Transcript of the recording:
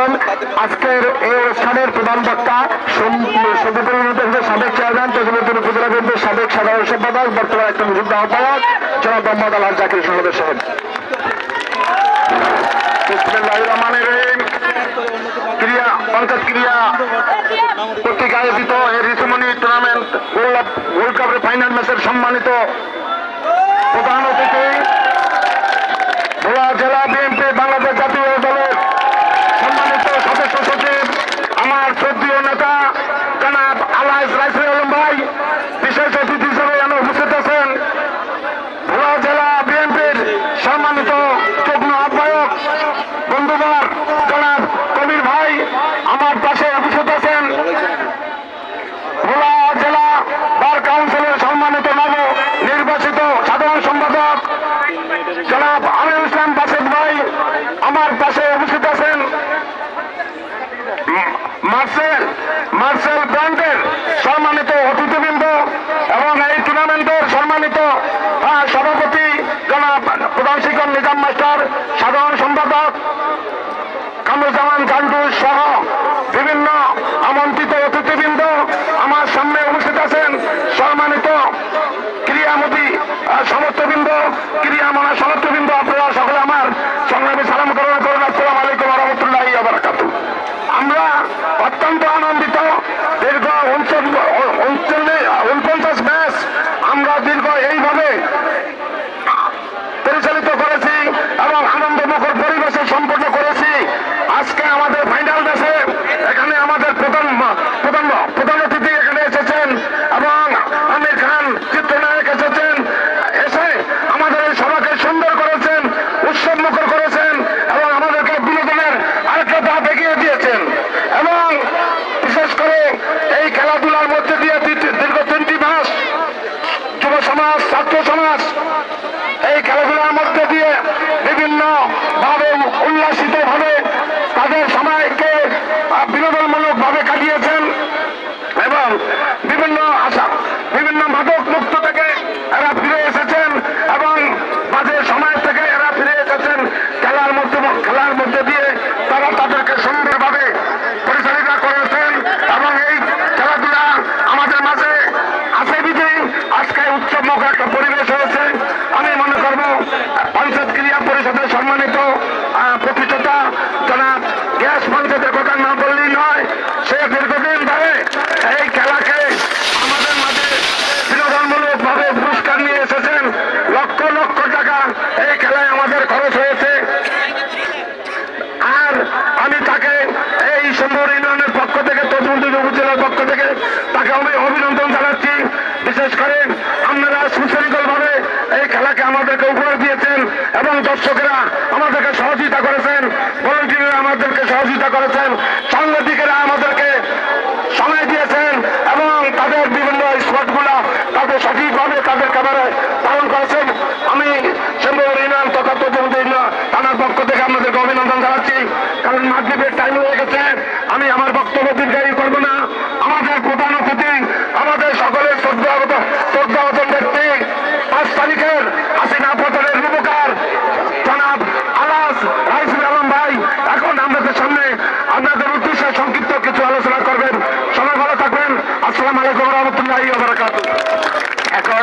আছেন আজকের এই অনুষ্ঠানের প্রধান বক্তা সাবেক চেয়ারম্যান তজুমুদ্দিন উপজেলা বিএনপির সাবেক সাধারণ সম্পাদক বর্তমানে একজন যুদ্ধ আহ্বায়ক জনাব মোহাম্মদ আলহাজ জাকির সদস্য সাহেব। পঞ্চায়েত ক্রিয়া কর্তৃক আয়োজিত এই ঋতুমণি টুর্নামেন্ট ওয়ার্ল্ড কাপের ফাইনাল ম্যাচের সম্মানিত প্রধান অতিথি ভোলা জেলা বিএনপি বাংলাদেশ জাতীয় দলের সম্মানিত সদস্য সচিব আমার শ্রদ্ধেয় নেতা জনাব আলহাজ রাইসুল আলম ভাই, বিশেষ অতিথি হিসেবে এখানে উপস্থিত আছেন ভোলা জেলা বিএনপির সম্মানিত যুগ্ম আহ্বায়ক বন্ধুবার জনাব কবির ভাই আমার পাশে উপস্থিত আছেন ভোলা জেলা বার কাউন্সিলের সম্মানিত নব নির্বাচিত সাধারণ সম্পাদক জনাব আমিনুল ইসলাম বাসেদ ভাই আমার পাশে উপস্থিত আছেন মার্সেল ব্র্যান্ডের সম্মানিত অতিথিবৃন্দ এবং এই টুর্নামেন্টের সম্মানিত সভাপতি জনাব প্রধান শিক্ষক নিজাম মাস্টার, সাধারণ সম্পাদক কামরুজ্জামান কান্ডু সহ বিভিন্ন আমন্ত্রিত অতিথিবৃন্দ আমার সামনে উপস্থিত আছেন, সম্মানিত ক্রীড়ামোদী সমর্থবৃন্দ, ক্রীড়ামনা সমর্থবৃন্দ, আপনারা সকলে আমার সংগ্রামী সালাম করুন। আসসালামু আলাইকুম ওয়া রাহমাতুল্লাহি ওয়া বারাকাতুহু। আমরা অত্যন্ত আনন্দিত। দীর্ঘ 49 ম্যাচ আমরা দীর্ঘ এইভাবে পরিচালিত করেছি এবং আনন্দমুখর পরিবেশে সম্পন্ন করেছি। আজকে আমাদের ফাইনাল ম্যাচে এখানে আমাদের প্রধান অতিথি এখানে এসেছেন এবং আমির খান চিত্রনায়ক এসেছেন, এসে আমাদের এই সভাকে সুন্দর করেছেন, উৎসব মুখর করেছেন এবং আমাদেরকে বিনোদনের আরেকটা ধাপ এগিয়ে দিয়েছেন। এবং বিশেষ করে এই খেলাধুলার মধ্যে দিয়ে দীর্ঘ 3টি মাস যুব সমাজ, ছাত্র সমাজ এই খেলাধুলার মধ্যে দিয়ে বিভিন্ন ভাবে উল্লাসিত ভাবে তাদের সময়কে বিনোদনমূলক ভাবে কাটিয়েছেন এবং বিভিন্ন মাদক মুক্ত থেকে এরা ফিরে এসেছেন এবং বাজের সময় থেকে এরা ফিরে এসেছেন খেলার মধ্যে দিয়ে তারা তাদেরকে সুন্দরভাবে পরিচালিত করেছেন এবং এই খেলাধুলা আমাদের মাঝে আছে বিধি আজকে উৎসবমুখ একটা পরিবেশ হয়েছে। আমি মনে করব পঞ্চায়েত ক্রিয়া পরিষদের সম্মানিত প্রতিষ্ঠাতা জনাব গ্যাস পঞ্চায়েতের কথা না বললেই নয়, সে দীর্ঘদিন ধরে এই খেলাকে আমাদের মাঝে বিনোদনমূলক ভাবে পুরস্কার নিয়ে এসেছেন। লক্ষ লক্ষ টাকা এই খেলায় আমাদের খরচ হয়েছে। আর আমি তাকে এই সুন্দর ইউনিয়নের পক্ষ থেকে, তজুমুদ্দিন উপজেলার পক্ষ থেকে তাকে আমি অভিনন্দন জানাচ্ছি। বিশেষ করে আপনারা সুশৃঙ্খল ভাবে এই খেলাকে আমাদেরকে উপহার দিয়েছেন এবং দর্শকেরা আমাদেরকে সহযোগিতা করেছেন, ভলান্টিয়াররা আমাদেরকে সহযোগিতা করেছেন, সাংবাদিকেরা আমাদেরকে সময় দিয়েছেন এবং তাদের বিভিন্ন স্পটগুলা তাদের সঠিকভাবে তাদের ক্যামেরায় পালন করেছেন। আমি সুন্দর ইউনিয়ন তথা তজুমুদ্দিন থানার পক্ষ থেকে আপনাদেরকে অভিনন্দন জানাচ্ছি। কারণ মাগরিবের টাইম হয়ে গেছে, আমি আমার বক্তব্য দীর্ঘায়িত করবো না। আমাদের প্রধান অতিথি, আমাদের সকলের শ্রদ্ধাভাজন ব্যক্তি 5 তারিখের